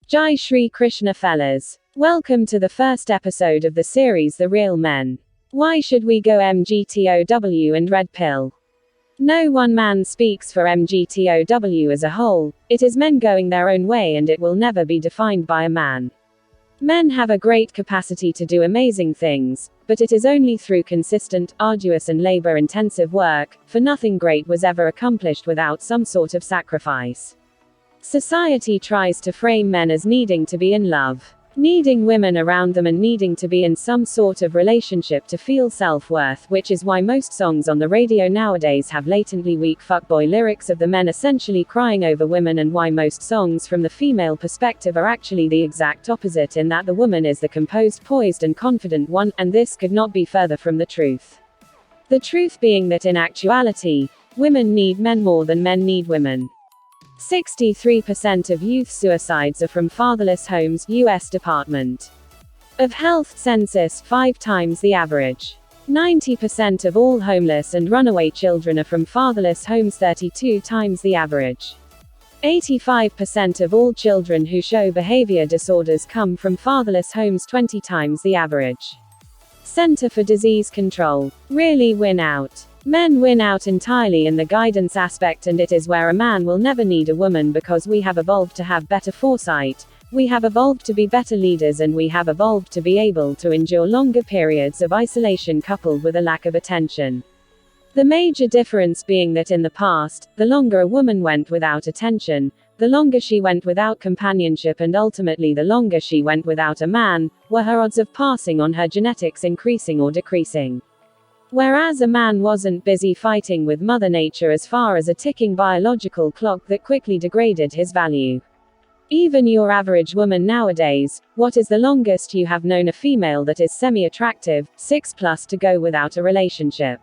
Jai Shri Krishna fellas. Welcome to the first episode of the series The Real Men. Why should we go MGTOW and Red Pill? No one man speaks for MGTOW as a whole, it is men going their own way and it will never be defined by a man. Men have a great capacity to do amazing things, but it is only through consistent, arduous and labor-intensive work, for nothing great was ever accomplished without some sort of sacrifice. Society tries to frame men as needing to be in love, needing women around them and needing to be in some sort of relationship to feel self-worth, which is why most songs on the radio nowadays have latently weak fuckboi lyrics of the men essentially crying over women, and why most songs from the female perspective are actually the exact opposite, in that the woman is the composed, poised and confident one, and this could not be further from the truth. The truth being that in actuality, women need men more than men need women. 63% of youth suicides are from fatherless homes, U.S. Department of Health census, 5 times the average. 90% of all homeless and runaway children are from fatherless homes, 32 times the average. 85% of all children who show behavior disorders come from fatherless homes, 20 times the average. Center for Disease Control really win out. Men win out entirely in the guidance aspect, and it is where a man will never need a woman because we have evolved to have better foresight, we have evolved to be better leaders, and we have evolved to be able to endure longer periods of isolation coupled with a lack of attention. The major difference being that in the past, the longer a woman went without attention, the longer she went without companionship, and ultimately the longer she went without a man, were her odds of passing on her genetics increasing or decreasing. Whereas a man wasn't busy fighting with Mother Nature as far as a ticking biological clock that quickly degraded his value. Even your average woman nowadays, what is the longest you have known a female that is semi-attractive? 6+ to go without a relationship.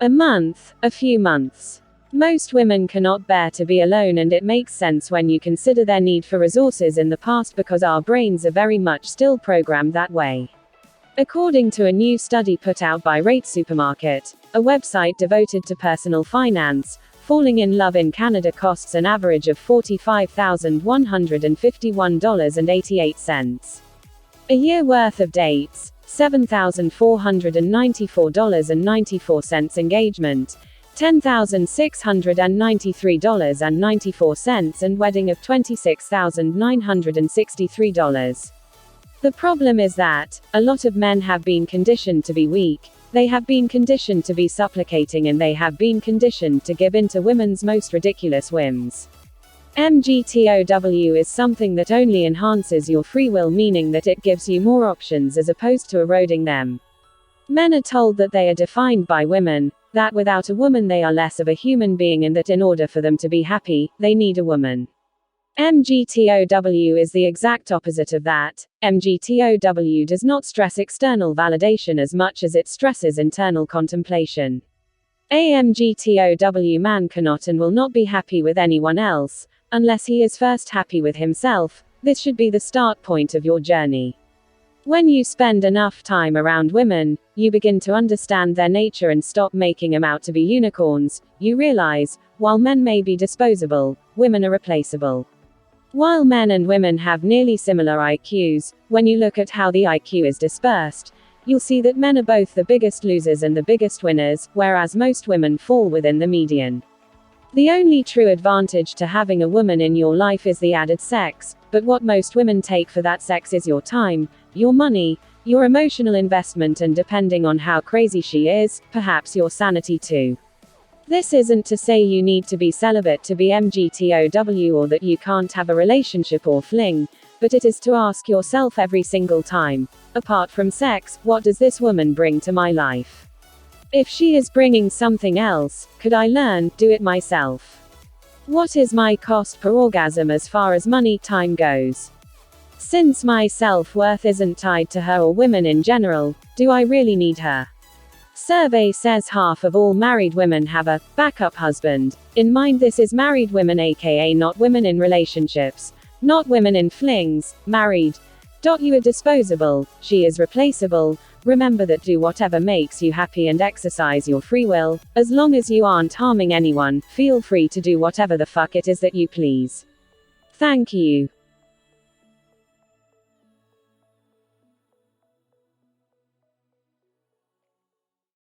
A month, a few months. Most women cannot bear to be alone, and it makes sense when you consider their need for resources in the past, because our brains are very much still programmed that way. According to a new study put out by Rate Supermarket, a website devoted to personal finance, falling in love in Canada costs an average of $45,151.88. A year worth of dates, $7,494.94. Engagement, $10,693.94, and wedding of $26,963. The problem is that a lot of men have been conditioned to be weak, they have been conditioned to be supplicating, and they have been conditioned to give in to women's most ridiculous whims. MGTOW is something that only enhances your free will, meaning that it gives you more options as opposed to eroding them. Men are told that they are defined by women, that without a woman they are less of a human being, and that in order for them to be happy, they need a woman. MGTOW is the exact opposite of that. MGTOW does not stress external validation as much as it stresses internal contemplation. A MGTOW man cannot and will not be happy with anyone else, unless he is first happy with himself. This should be the start point of your journey. When you spend enough time around women, you begin to understand their nature and stop making them out to be unicorns. You realize, while men may be disposable, women are replaceable. While men and women have nearly similar IQs, when you look at how the IQ is dispersed, you'll see that men are both the biggest losers and the biggest winners, whereas most women fall within the median. The only true advantage to having a woman in your life is the added sex, but what most women take for that sex is your time, your money, your emotional investment, and depending on how crazy she is, perhaps your sanity too. This isn't to say you need to be celibate to be MGTOW, or that you can't have a relationship or fling, but it is to ask yourself every single time, apart from sex, what does this woman bring to my life? If she is bringing something else, could I learn, do it myself? What is my cost per orgasm as far as money, time goes? Since my self-worth isn't tied to her or women in general, do I really need her? Survey says half of all married women have a backup husband in mind. This is married women, aka not women in relationships, not women in flings, married. You are disposable, she is replaceable. Remember that, do whatever makes you happy and exercise your free will, as long as you aren't harming anyone, feel free to do whatever the fuck it is that you please. Thank you.